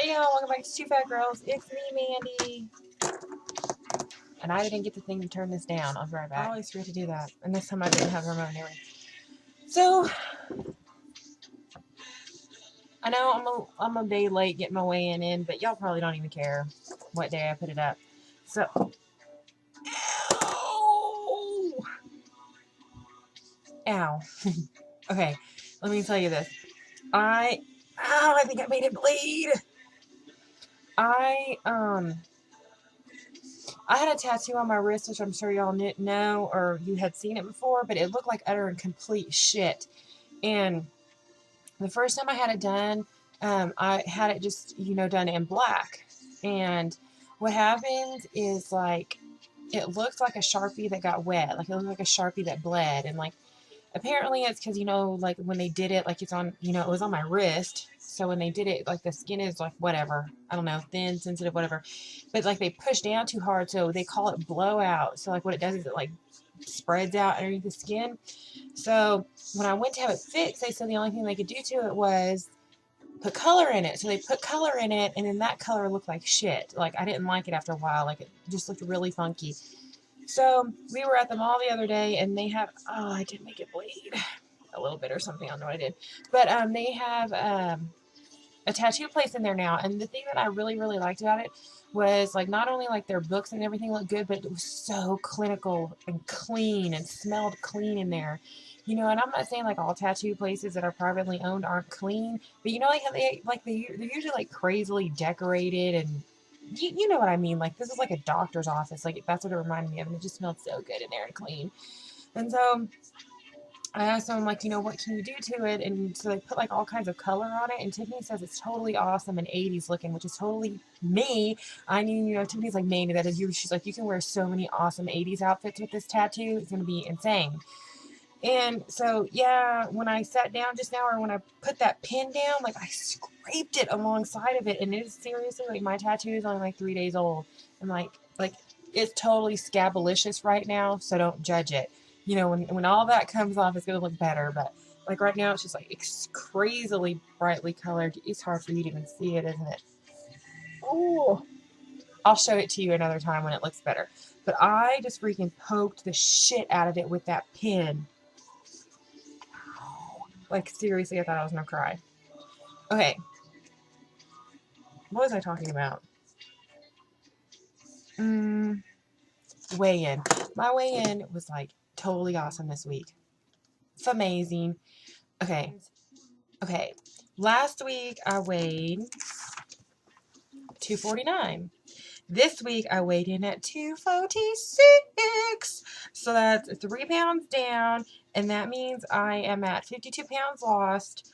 Hey y'all, welcome back to Two Fat Girls. It's me, Mandy. And I didn't get the thing to turn this down. I'll be right back. I always forget to do that. And this time I didn't have the remote anyway. So, I know I'm a day late getting my weigh-in in, but y'all probably don't even care what day I put it up. So, ow. Okay, let me tell you this. I think I made it bleed. I had a tattoo on my wrist, which I'm sure y'all know, or you had seen it before, but it looked like utter and complete shit. And the first time I had it done, I had it just, done in black. And what happens is, like, it looked like a Sharpie that got wet. Like, it looked like a Sharpie that bled. And, like, apparently it's because, like, when they did it, like, it's on, it was on my wrist. So when they did it, like, the skin is, like, whatever. I don't know, thin, sensitive, whatever. But, like, they push down too hard, so they call it blowout. So, like, what it does is it, like, spreads out underneath the skin. So when I went to have it fixed, they said the only thing they could do to it was put color in it. So they put color in it, and then that color looked like shit. Like, I didn't like it after a while. Like, it just looked really funky. So we were at the mall the other day, and they have, I did make it bleed a little bit or something. I don't know what I did. But they have a tattoo place in there now. And the thing that I really, really liked about it was, like, not only, like, their books and everything looked good, but it was so clinical and clean and smelled clean in there. And I'm not saying, like, all tattoo places that are privately owned aren't clean, but like how they're usually, like, crazily decorated, and you know what I mean. Like, this is like a doctor's office. Like, that's what it reminded me of, and it just smelled so good in there and clean. And so I asked them, like, what can you do to it? And so they put, like, all kinds of color on it. And Tiffany says it's totally awesome and 80s looking, which is totally me. I mean, Tiffany's like, Mandy, that is you. She's like, you can wear so many awesome 80s outfits with this tattoo. It's going to be insane. And so, yeah, when I sat down just now, or when I put that pin down, like, I scraped it alongside of it. And it is seriously, like, my tattoo is only, like, 3 days old. And, like, it's totally scabalicious right now, so don't judge it. When all that comes off, it's going to look better. But, like, right now, it's just, like, it's crazily brightly colored. It's hard for you to even see it, isn't it? Oh, I'll show it to you another time when it looks better. But I just freaking poked the shit out of it with that pin. Like, seriously, I thought I was going to cry. Okay. What was I talking about? Weigh-in. My weigh-in was, like, totally awesome this week. It's amazing. Okay. Last week I weighed 249. This week I weighed in at 246. So that's 3 pounds down, and that means I am at 52 pounds lost.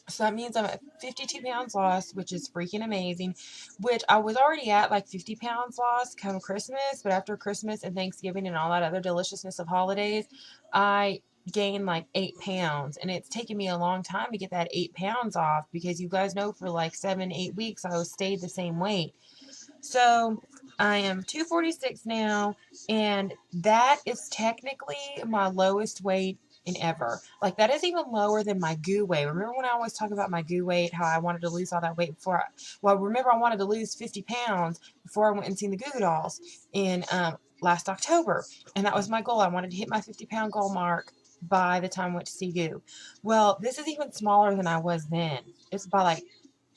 So that means I'm at 52 pounds lost, which is freaking amazing, which I was already at, like, 50 pounds lost come Christmas, but after Christmas and Thanksgiving and all that other deliciousness of holidays, I gained, like, 8 pounds, and it's taken me a long time to get that 8 pounds off, because you guys know for, like, 7-8 weeks I stayed the same weight. So I am 246 now, and that is technically my lowest weight in ever. Like, that is even lower than my goo weight. Remember when I always talk about my goo weight, how I wanted to lose all that weight before remember I wanted to lose 50 pounds before I went and seen the Goo Goo Dolls in last October. And that was my goal. I wanted to hit my 50-pound goal mark by the time I went to see Goo. Well, this is even smaller than I was then. It's by, like,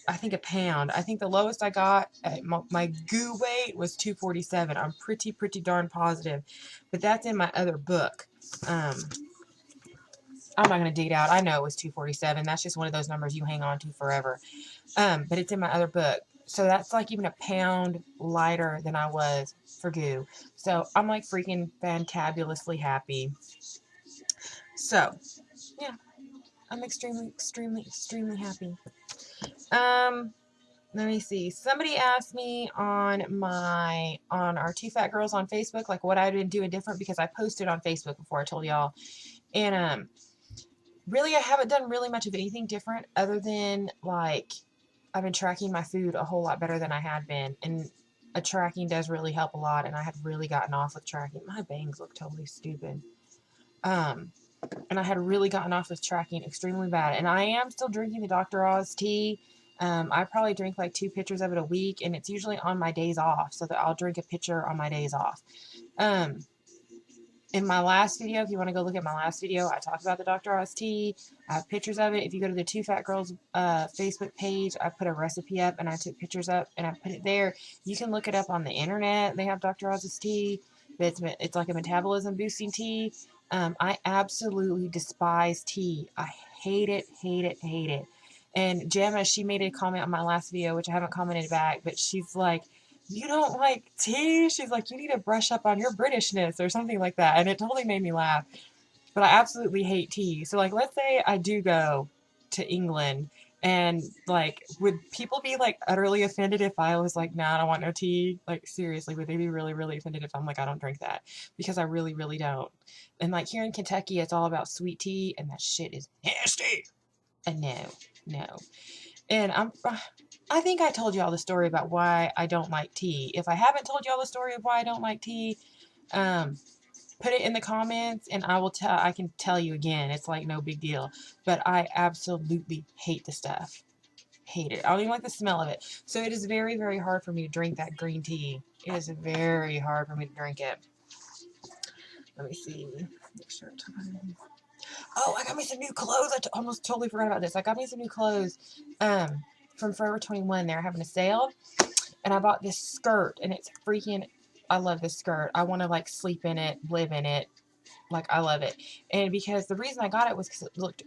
I think a pound. I think the lowest I got at my goo weight was 247. I'm pretty darn positive. But that's in my other book. I'm not going to dig it out. I know it was 247. That's just one of those numbers you hang on to forever. But it's in my other book. So that's, like, even a pound lighter than I was for goo. So I'm, like, freaking fantabulously happy. So, yeah. I'm extremely happy. Let me see. Somebody asked me on our Two Fat Girls on Facebook, like, what I'd been doing different, because I posted on Facebook before I told y'all. And, really, I haven't done really much of anything different other than, like, I've been tracking my food a whole lot better than I had been. And tracking does really help a lot, and I had really gotten off with tracking. My bangs look totally stupid. And I had really gotten off with tracking extremely bad. And I am still drinking the Dr. Oz tea. I probably drink like 2 pitchers of it a week, and it's usually on my days off, so that I'll drink a pitcher on my days off. In my last video, if you want to go look at my last video, I talked about the Dr. Oz tea. I have pictures of it. If you go to the Two Fat Girls Facebook page, I put a recipe up, and I took pictures up, and I put it there. You can look it up on the internet. They have Dr. Oz's tea. It's like a metabolism boosting tea. I absolutely despise tea. I hate it, hate it, hate it. And Gemma, she made a comment on my last video, which I haven't commented back, but she's like, you don't like tea? She's like, you need to brush up on your Britishness or something like that. And it totally made me laugh. But I absolutely hate tea. So, like, let's say I do go to England, and, like, would people be, like, utterly offended if I was like, nah, I don't want no tea? Like, seriously, would they be really, really offended if I'm like, I don't drink that? Because I really, really don't. And, like, here in Kentucky, it's all about sweet tea, and that shit is nasty. And no. And I think I told you all the story about why I don't like tea. If I haven't told you all the story of why I don't like tea, put it in the comments, and I can tell you again. It's like no big deal. But I absolutely hate the stuff. Hate it. I don't even like the smell of it. So it is very, very hard for me to drink that green tea. It is very hard for me to drink it. Let me see. Make sure time. Oh, I got me some new clothes. I almost totally forgot about this. I got me some new clothes from Forever 21. They're having a sale. And I bought this skirt, and it's freaking, I love this skirt. I want to, like, sleep in it, live in it. Like, I love it. And because the reason I got it was because it looked,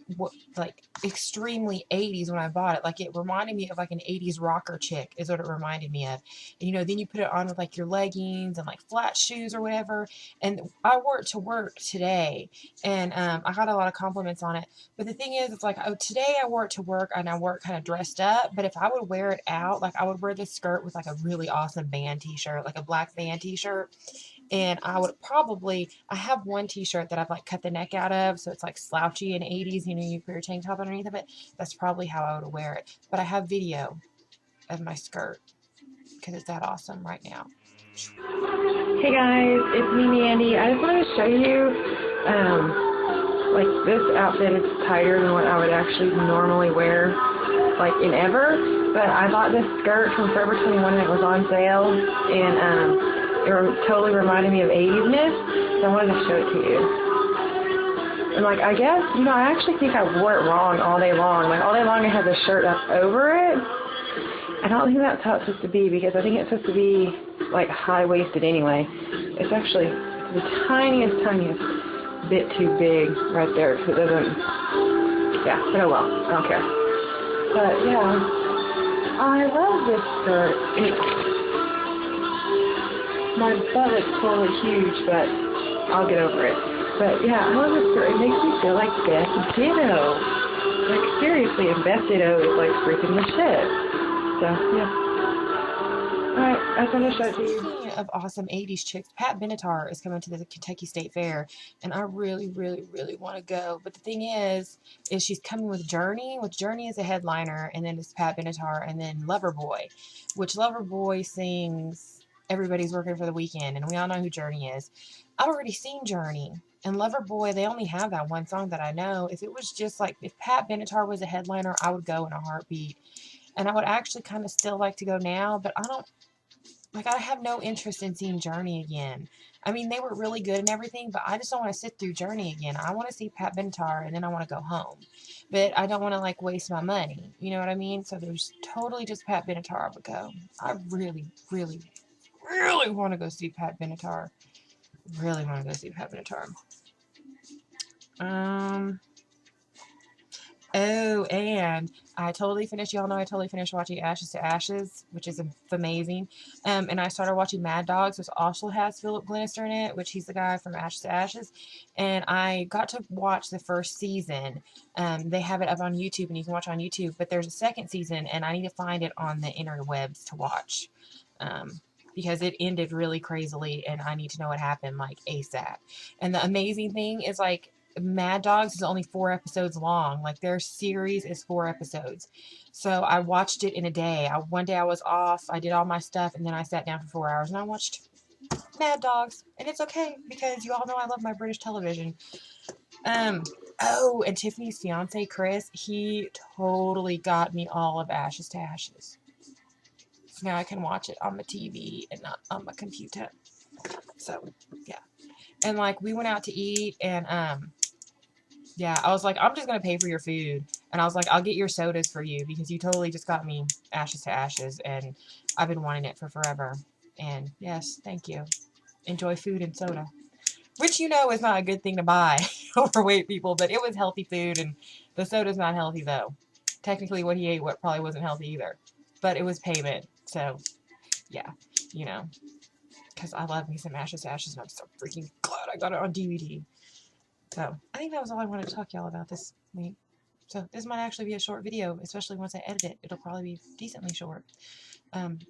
like, extremely 80s when I bought it. Like, it reminded me of, like, an 80s rocker chick is what it reminded me of. And, you know, then you put it on with, like, your leggings and, like, flat shoes or whatever. And I wore it to work today. And I got a lot of compliments on it. But the thing is, it's like, oh, today I wore it to work, and I wore it kind of dressed up. But if I would wear it out, like, I would wear this skirt with, like, a really awesome band t-shirt, like a black band t-shirt. And I would probably, I have one t-shirt that I've, like, cut the neck out of, so it's, like, slouchy in 80s, you know, you put your tank top underneath of it. That's probably how I would wear it. But I have video of my skirt, because it's that awesome right now. Hey guys, it's me, Mandy. I just wanted to show you, like, this outfit is tighter than what I would actually normally wear, like, in ever. But I bought this skirt from Forever 21, and it was on sale, and, it totally reminded me of 80s-ness, so I wanted to show it to you. And, like, I guess, you know, I actually think I wore it wrong all day long. Like, all day long I had the shirt up over it. I don't think that's how it's supposed to be, because I think it's supposed to be, like, high-waisted anyway. It's actually the tiniest bit too big right there, because it doesn't, yeah, but oh well, I don't care. But, yeah, I love this skirt. My butt is totally huge, but I'll get over it. But yeah, I love this skirt. It makes me feel like Beth Ditto. Like, seriously, and Beth Ditto is like freaking the shit. So, yeah. Alright, I just want to show it to you. Speaking of awesome 80s chicks, Pat Benatar is coming to the Kentucky State Fair, and I really, really, really want to go. But the thing is she's coming with Journey, which Journey is a headliner, and then it's Pat Benatar, and then Loverboy, which Loverboy sings Everybody's Working for the Weekend, and we all know who Journey is. I've already seen Journey, and Loverboy, they only have that one song that I know. If it was just like, if Pat Benatar was a headliner, I would go in a heartbeat. And I would actually kind of still like to go now, but I have no interest in seeing Journey again. I mean, they were really good and everything, but I just don't want to sit through Journey again. I want to see Pat Benatar, and then I want to go home. But I don't want to, like, waste my money. You know what I mean? So there's totally just Pat Benatar I would go. I really, really, really want to go see Pat Benatar. Really want to go see Pat Benatar. Oh, and I totally finished, y'all know I totally finished watching Ashes to Ashes, which is amazing. And I started watching Mad Dogs, which also has Philip Glenister in it, which he's the guy from Ashes to Ashes. And I got to watch the first season. They have it up on YouTube, and you can watch it on YouTube. But there's a second season, and I need to find it on the interwebs to watch. Because it ended really crazily, and I need to know what happened, like, ASAP. And the amazing thing is, like, Mad Dogs is only 4 episodes long. Like, their series is 4 episodes. So I watched it in a day. One day I was off, I did all my stuff, and then I sat down for 4 hours and I watched Mad Dogs. And it's okay, because you all know I love my British television. Oh, and Tiffany's fiance, Chris, he totally got me all of Ashes to Ashes. So now I can watch it on my TV and not on my computer. So, yeah. And, like, we went out to eat, and, yeah, I was like, I'm just going to pay for your food. And I was like, I'll get your sodas for you, because you totally just got me Ashes to Ashes, and I've been wanting it for forever. And, yes, thank you. Enjoy food and soda. Which, you know, is not a good thing to buy overweight people, but it was healthy food, and the soda's not healthy, though. Technically, what he ate probably wasn't healthy either. But it was payment, so, yeah, you know. Because I love me some Ashes to Ashes, and I'm so freaking glad I got it on DVD. So, I think that was all I wanted to talk to y'all about this week. So, this might actually be a short video, especially once I edit it. It'll probably be decently short.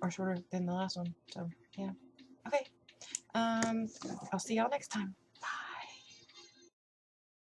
Or shorter than the last one. So, yeah. Okay. I'll see y'all next time.